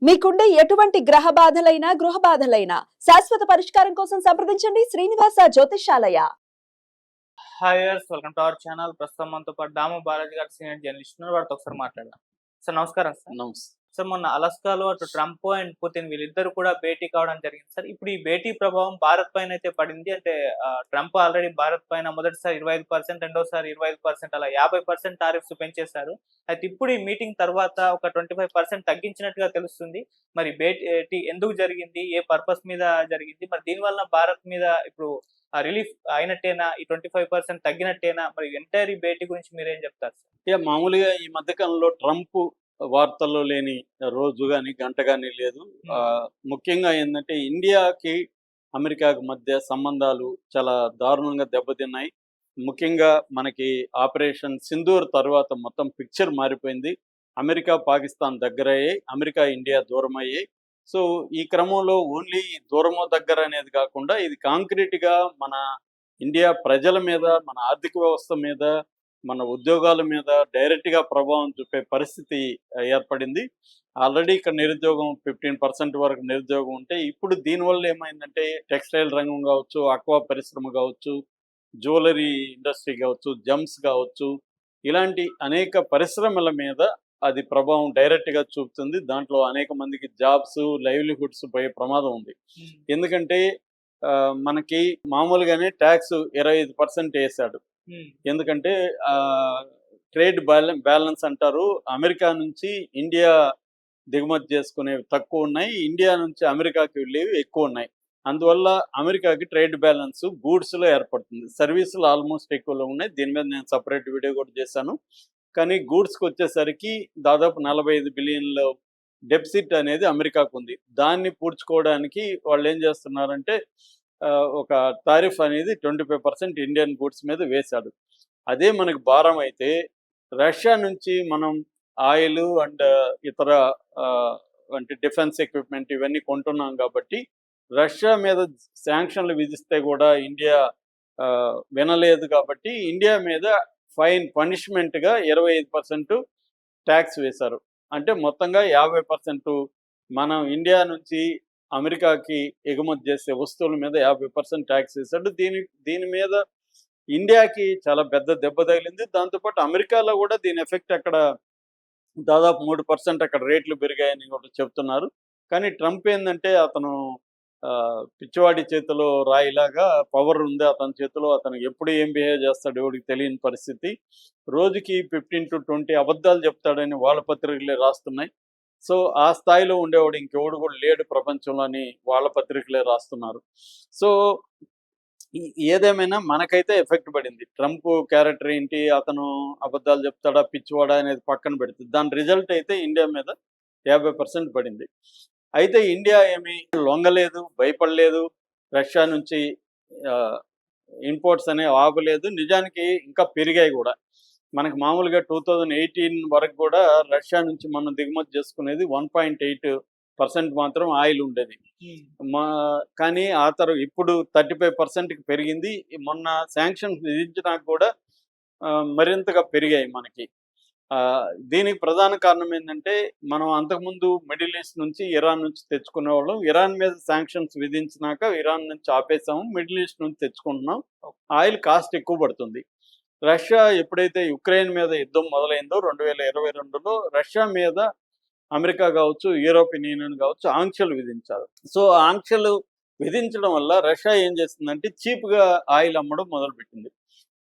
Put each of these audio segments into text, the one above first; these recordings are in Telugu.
మీకుండే ఎటువంటి గ్రహ బాధలైనా గృహ బాధలైనా శాశ్వత పరిష్కారం కోసం సంప్రదించండి శ్రీనివాస జ్యోతిషాలయ. హాయర్స్ వెల్కమ్ టు అవర్ ఛానల్. ప్రస్తుతం మనతో పాటు దాము బాలాజీ గారు సీనియర్ జర్నలిస్ట్ ఉన్నారు. వారితో ఒకసారి మాట్లాడదాం. సార్ నమస్కారం. సార్ మొన్న అలాస్కాలో అటు ట్రంప్ అండ్ పుతిన్ వీళ్ళిద్దరు కూడా భేటీ కావడం జరిగింది సార్. ఇప్పుడు ఈ భేటీ ప్రభావం భారత్ పైన అయితే పడింది. అంటే ట్రంప్ ఆల్రెడీ భారత్ పైన మొదటిసారి 25%, రెండోసారి 25%, అలా 50% టారిఫ్స్ పెంచేశారు. అయితే ఇప్పుడు ఈ మీటింగ్ తర్వాత ఒక 25% తగ్గించినట్టుగా తెలుస్తుంది. మరి భేటీ ఎందుకు జరిగింది, ఏ పర్పస్ మీద జరిగింది, మరి దీనివల్ల భారత్ మీద ఇప్పుడు రిలీఫ్ అయినట్టేనా, ఈ 25% తగ్గినట్టేనా, మరి ఎంటైర్ ఈ భేటీ గురించి మీరేం చెప్తారు? మామూలుగా ఈ మధ్య కాలంలో ట్రంప్ వార్తల్లో లేని రోజు కానీ గంట కానీ లేదు. ముఖ్యంగా ఏంటంటే ఇండియాకి అమెరికాకి మధ్య సంబంధాలు చాలా దారుణంగా దెబ్బతిన్నాయి. ముఖ్యంగా మనకి ఆపరేషన్ సింధూర్ తర్వాత మొత్తం పిక్చర్ మారిపోయింది. అమెరికా పాకిస్తాన్ దగ్గరయ్యాయి, అమెరికా ఇండియా దూరం అయ్యాయి. సో ఈ క్రమంలో ఓన్లీ దూరమో దగ్గర అనేది కాకుండా ఇది కాంక్రీట్గా మన ఇండియా ప్రజల మీద, మన ఆర్థిక వ్యవస్థ మీద, మన ఉద్యోగాల మీద డైరెక్ట్గా ప్రభావం చూపే పరిస్థితి ఏర్పడింది. ఆల్రెడీ ఇక్కడ నిరుద్యోగం 15% వరకు నిరుద్యోగం ఉంటే ఇప్పుడు దీనివల్ల ఏమైందంటే టెక్స్టైల్ రంగం కావచ్చు, అక్వా పరిశ్రమ కావచ్చు, జ్యువెలరీ ఇండస్ట్రీ కావచ్చు, జమ్స్ కావచ్చు, ఇలాంటి అనేక పరిశ్రమల మీద అది ప్రభావం డైరెక్ట్గా చూపుతుంది. దాంట్లో అనేక మందికి జాబ్స్, లైవ్లీహుడ్స్ పోయే ప్రమాదం ఉంది. ఎందుకంటే మనకి మామూలుగానే ట్యాక్స్ 25% వేశాడు. ఎందుకంటే ట్రేడ్ బ్యాలెన్స్ అంటారు, అమెరికా నుంచి ఇండియా దిగుమతి చేసుకునేవి తక్కువ ఉన్నాయి, ఇండియా నుంచి అమెరికాకి వెళ్ళేవి ఎక్కువ ఉన్నాయి. అందువల్ల అమెరికాకి ట్రేడ్ బ్యాలెన్స్ గూడ్స్లో ఏర్పడుతుంది. సర్వీసులు ఆల్మోస్ట్ ఎక్కువలో ఉన్నాయి. దీని మీద నేను సపరేట్ వీడియో కూడా చేశాను. కానీ గూడ్స్కి వచ్చేసరికి దాదాపు 45 బిలియన్ల డెఫిసిట్ అనేది అమెరికాకు ఉంది. దాన్ని పూడ్చుకోవడానికి వాళ్ళు ఏం చేస్తున్నారంటే ఒక టారిఫ్ అనేది 25% ఇండియన్ గూడ్స్ మీద వేశాడు. అదే మనకు భారం అయితే రష్యా నుంచి మనం ఆయిల్ అండ్ ఇతర అంటే డిఫెన్స్ ఎక్విప్మెంట్ ఇవన్నీ కొంటున్నాం కాబట్టి రష్యా మీద శాంక్షన్లు విధిస్తే కూడా ఇండియా వినలేదు కాబట్టి ఇండియా మీద ఫైన్ పనిష్మెంట్గా 25% ట్యాక్స్ వేశారు. అంటే మొత్తంగా 50% మనం ఇండియా నుంచి అమెరికాకి ఎగుమతి చేసే వస్తువుల మీద 50% ట్యాక్స్ వేశాడు. దీని మీద ఇండియాకి చాలా పెద్ద దెబ్బ తగిలింది. దాంతోపాటు అమెరికాలో కూడా దీని ఎఫెక్ట్ అక్కడ దాదాపు 3% అక్కడ రేట్లు పెరిగాయని కూడా చెప్తున్నారు. కానీ ట్రంప్ ఏంటంటే అతను పిచ్చివాడి చేతిలో రాయిలాగా పవర్ ఉంది అతని చేతిలో. అతను ఎప్పుడు ఏం బిహేవ్ చేస్తాడు ఎవరికి తెలియని పరిస్థితి. రోజుకి 15 to 20 అబద్ధాలు చెప్తాడని వాళ్ళ పత్రికలే రాస్తున్నాయి. సో ఆ స్థాయిలో ఉండేవాడు ఇంకెవడు కూడా లేడు ప్రపంచంలో అని వాళ్ళ పత్రికలే రాస్తున్నారు. సో ఏదేమైనా మనకైతే ఎఫెక్ట్ పడింది. ట్రంప్ క్యారెక్టర్ ఏంటి, అతను అబద్ధాలు చెప్తాడా పిచ్చివాడా అనేది పక్కన పెడుతుంది. దాని రిజల్ట్ అయితే ఇండియా మీద 50% పడింది. అయితే ఇండియా ఏమీ లొంగలేదు, భయపడలేదు, రష్యా నుంచి ఇంపోర్ట్స్ అనేవి ఆపలేదు. నిజానికి ఇంకా పెరిగాయి కూడా. మనకు మామూలుగా 2018 వరకు కూడా రష్యా నుంచి మనం దిగుమతి చేసుకునేది 1.8% మాత్రం ఆయిల్ ఉండేది. కానీ ఇప్పుడు 35%కి పెరిగింది. మొన్న శాంక్షన్స్ విధించినాక కూడా మరింతగా పెరిగాయి మనకి. దీనికి ప్రధాన కారణం ఏంటంటే మనం అంతకుముందు మిడిల్ ఈస్ట్ నుంచి, ఇరాన్ నుంచి తెచ్చుకునే వాళ్ళం. ఇరాన్ మీద శాంక్షన్స్ విధించినాక ఇరాన్ నుంచి ఆపేసాము, మిడిల్ ఈస్ట్ నుంచి తెచ్చుకుంటున్నాం. ఆయిల్ కాస్ట్ ఎక్కువ పడుతుంది. రష్యా ఎప్పుడైతే యుక్రెయిన్ మీద యుద్ధం మొదలైందో 2022లో రష్యా మీద అమెరికా కావచ్చు, యూరోపియన్ యూనియన్ కావచ్చు ఆంక్షలు విధించారు. సో ఆంక్షలు విధించడం వల్ల రష్యా ఏం చేస్తుందంటే చీప్గా ఆయిల్ అమ్మడం మొదలుపెట్టింది.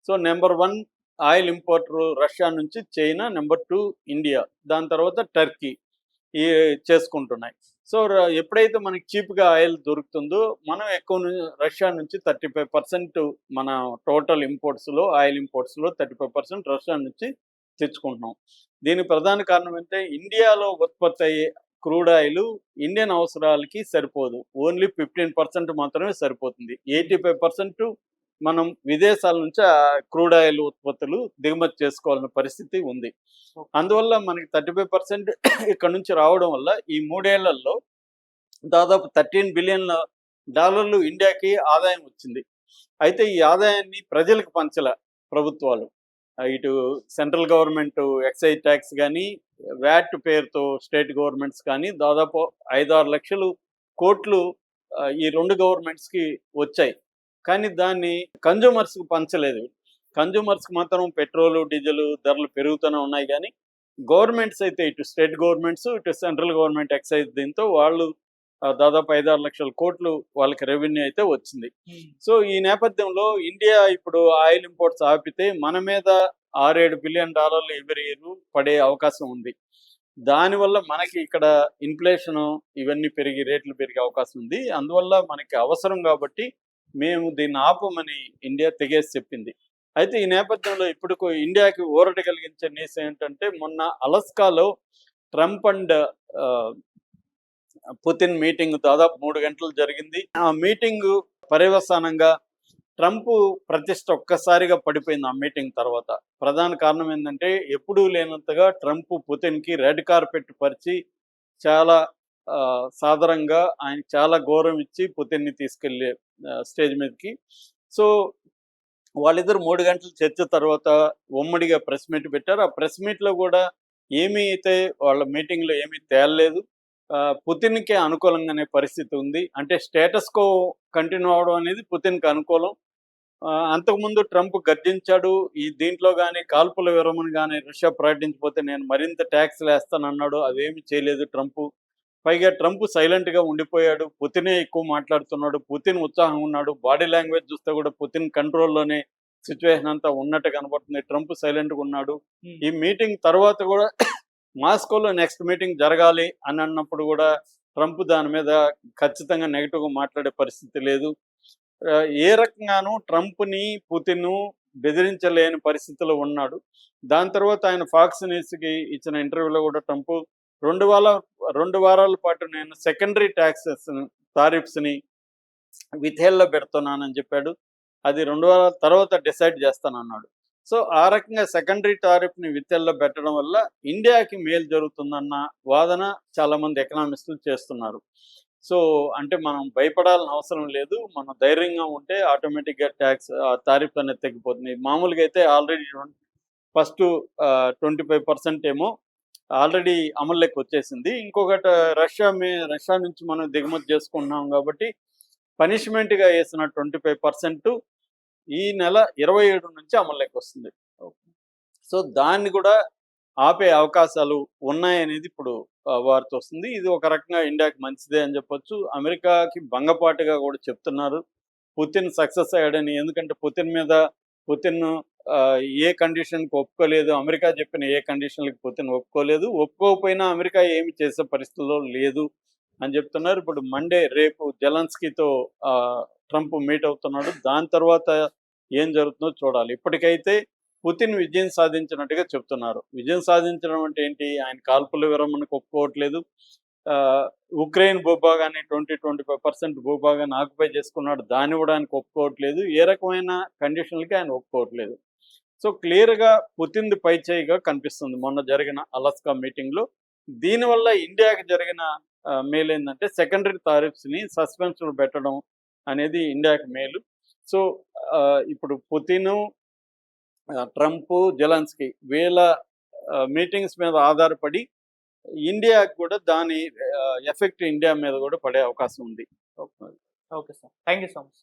So number 1 oil importer Russia నుంచి చైనా, నెంబర్ 2 ఇండియా, దాని తర్వాత టర్కీ ఈ చేసుకుంటున్నాయి. సో ఎప్పుడైతే మనకి చీప్గా ఆయిల్ దొరుకుతుందో మనం రష్యా నుంచి 35% మన టోటల్ ఇంపోర్ట్స్లో, ఆయిల్ ఇంపోర్ట్స్లో 35% రష్యా నుంచి తెచ్చుకుంటున్నాం. దీనికి ప్రధాన కారణం ఏంటంటే ఇండియాలో ఉత్పత్తి అయ్యే క్రూడ్ ఆయిల్ ఇండియన్ అవసరాలకి సరిపోదు. ఓన్లీ 15% మాత్రమే సరిపోతుంది. 85% మనం విదేశాల నుంచి ఆ క్రూడ్ ఆయిల్ ఉత్పత్తులు దిగుమతి చేసుకోవాల్సిన పరిస్థితి ఉంది. అందువల్ల మనకి 35% ఇక్కడ నుంచి రావడం వల్ల ఈ 3 ఏళ్లలో దాదాపు $13 బిలియన్ ఇండియాకి ఆదాయం వచ్చింది. అయితే ఈ ఆదాయాన్ని ప్రజలకు పంచల ప్రభుత్వాలు. ఇటు సెంట్రల్ గవర్నమెంట్ ఎక్సైజ్ ట్యాక్స్ కానీ, వ్యాట్ పేరుతో స్టేట్ గవర్నమెంట్స్ కానీ దాదాపు 5-6 లక్షలు కోట్లు ఈ 2 గవర్నమెంట్స్‌కి వచ్చాయి. కానీ దాన్ని కన్జ్యూమర్స్‌కి పంచలేదు. కన్జ్యూమర్స్‌కి మాత్రం పెట్రోలు, డీజిలు ధరలు పెరుగుతూనే ఉన్నాయి గానీ, గవర్నమెంట్స్ అయితే ఇటు స్టేట్ గవర్నమెంట్స్, ఇటు సెంట్రల్ గవర్నమెంట్ ఎక్సైజ్ దీంతో వాళ్ళు దాదాపు 5-6 లక్షల కోట్లు వాళ్ళకి రెవెన్యూ అయితే వచ్చింది. సో ఈ నేపథ్యంలో ఇండియా ఇప్పుడు ఆయిల్ ఇంపోర్ట్స్ ఆపితే మన మీద $6-7 బిలియన్ ఎవ్రీ ఇయర్ పడే అవకాశం ఉంది. దానివల్ల మనకి ఇక్కడ ఇన్ఫ్లేషన్ ఇవన్నీ పెరిగి రేట్లు పెరిగే అవకాశం ఉంది. అందువల్ల మనకి అవసరం కాబట్టి మేము దీన్ని ఆపమని ఇండియా తెగేసి చెప్పింది. అయితే ఈ నేపథ్యంలో ఇప్పుడు ఇండియాకి ఊరట కలిగించే న్యూస్ ఏంటంటే, మొన్న అలస్కాలో ట్రంప్ అండ్ పుతిన్ మీటింగ్ దాదాపు 3 గంటలు జరిగింది. ఆ మీటింగ్ పర్యవసానంగా ట్రంప్ ప్రతిష్ట ఒక్కసారిగా పడిపోయింది ఆ మీటింగ్ తర్వాత. ప్రధాన కారణం ఏంటంటే, ఎప్పుడూ లేనంతగా ట్రంప్ పుతిన్‌కి రెడ్ కార్పెట్ పరిచి చాలా సాదరంగా ఆయన చాలా గౌరవం ఇచ్చి పుతిన్‌ని తీసుకెళ్ళే స్టేజ్ మీదకి. సో వాళ్ళిద్దరు 3 గంటల చర్చ తర్వాత ఉమ్మడిగా ప్రెస్ మీట్ పెట్టారు. ఆ ప్రెస్ మీట్‌లో కూడా ఏమీ అయితే వాళ్ళ మీటింగ్‌లో ఏమీ తేలలేదు. పుతిన్‌కే అనుకూలంగానే పరిస్థితి ఉంది. అంటే స్టేటస్ కో కంటిన్యూ అవ్వడం అనేది పుతిన్‌కి అనుకూలం. అంతకుముందు ట్రంప్ గర్జించాడు. ఈ దీంట్లో గాని కాల్పుల విరమణ గాని రష్యా ప్రకటించకపోతే నేను మరింత ట్యాక్స్‌లు వేస్తానన్నాడు. అవేమీ చేయలేదు ట్రంప్. పైగా ట్రంప్ సైలెంట్‌గా ఉండిపోయాడు. పుతినే ఎక్కువ మాట్లాడుతున్నాడు. పుతిన్ ఉత్సాహంగా ఉన్నాడు. బాడీ లాంగ్వేజ్ చూస్తే కూడా పుతిన్ కంట్రోల్‌లోనే సిట్యుయేషన్ అంతా ఉన్నట్టు కనబడుతుంది. ట్రంప్ సైలెంట్‌గా ఉన్నాడు. ఈ మీటింగ్ తర్వాత కూడా మాస్కోలో నెక్స్ట్ మీటింగ్ జరగాలి అని అన్నప్పుడు కూడా ట్రంప్ దాని మీద ఖచ్చితంగా నెగటివ్‌గా మాట్లాడే పరిస్థితి లేదు. ఏ రకంగానూ ట్రంప్‌ని, పుతిన్ బెదిరించలేని పరిస్థితిలో ఉన్నాడు. దాని తర్వాత ఆయన ఫాక్స్ న్యూస్‌కి ఇచ్చిన ఇంటర్వ్యూలో కూడా ట్రంప్ 2 వారాల పాటు నేను సెకండరీ టారిఫ్స్‌ని విధేల్లో పెడుతున్నానని చెప్పాడు. అది 2 వారాల తర్వాత డిసైడ్ చేస్తానన్నాడు. సో ఆ రకంగా సెకండరీ టారిఫ్‌ని విధేల్లో పెట్టడం వల్ల ఇండియాకి మేలు జరుగుతుందన్న వాదన చాలామంది ఎకనామిస్టులు చేస్తున్నారు. సో అంటే మనం భయపడాల్సిన అవసరం లేదు. మనం ధైర్యంగా ఉంటే ఆటోమేటిక్‌గా టారిఫ్ అనేది తగ్గిపోతుంది. మామూలుగా అయితే ఆల్రెడీ ఫస్ట్ 25% ఏమో ఆల్రెడీ అమల్లోకి వచ్చేసింది. ఇంకొకటి రష్యా నుంచి మనం దిగుమతి చేసుకుంటున్నాం కాబట్టి పనిష్మెంట్‌గా వేసిన 25% ఈ నెల 27 నుంచి అమల్లోకి వస్తుంది. సో దాన్ని కూడా ఆపే అవకాశాలు ఉన్నాయనేది ఇప్పుడు వార్త వస్తుంది. ఇది ఒక రకంగా ఇండియాకి మంచిదే అని చెప్పొచ్చు. అమెరికాకి భంగపాటుగా కూడా చెప్తున్నారు. పుతిన్ సక్సెస్ అయ్యాడని. ఎందుకంటే పుతిన్ ఏ కండిషన్‌కి ఒప్పుకోలేదు. అమెరికా చెప్పిన ఏ కండిషన్‌లకి పుతిన్ ఒప్పుకోలేదు. ఒప్పుకోకపోయినా అమెరికా ఏమి చేసే పరిస్థితిలో లేదు అని చెప్తున్నారు. ఇప్పుడు రేపు జెలెన్స్కీతో ట్రంప్ మీట్ అవుతున్నాడు. దాని తర్వాత ఏం జరుగుతుందో చూడాలి. ఇప్పటికైతే పుతిన్ విజయం సాధించినట్టుగా చెప్తున్నారు. విజయం సాధించడం అంటే ఏంటి? ఆయన కాల్పుల విరమణకు ఒప్పుకోవట్లేదు. ఉక్రెయిన్ భూభాగాన్ని 25% భూభాగాన్ని ఆక్యుపై చేసుకున్నాడు. దాన్ని ఇవ్వడానికి ఒప్పుకోవట్లేదు. ఏ రకమైన కండిషన్లకి ఆయన ఒప్పుకోవట్లేదు. సో క్లియర్‌గా పుతిన్‌ది పైచేయిగా కనిపిస్తుంది మొన్న జరిగిన అలస్కా మీటింగ్‌లో. దీనివల్ల ఇండియాకి జరిగిన మేలేందంటే సెకండరీ టారిఫ్స్‌ని సస్పెన్షన్‌లో పెట్టడం అనేది ఇండియాకి మేలు. సో ఇప్పుడు పుతిను, ట్రంప్, జెలెన్స్కీ వీళ్ళ మీటింగ్స్ మీద ఆధారపడి ఇండియాకి కూడా దాని ఎఫెక్ట్ ఇండియా మీద కూడా పడే అవకాశం ఉంది. Okay sir. Thank you so much.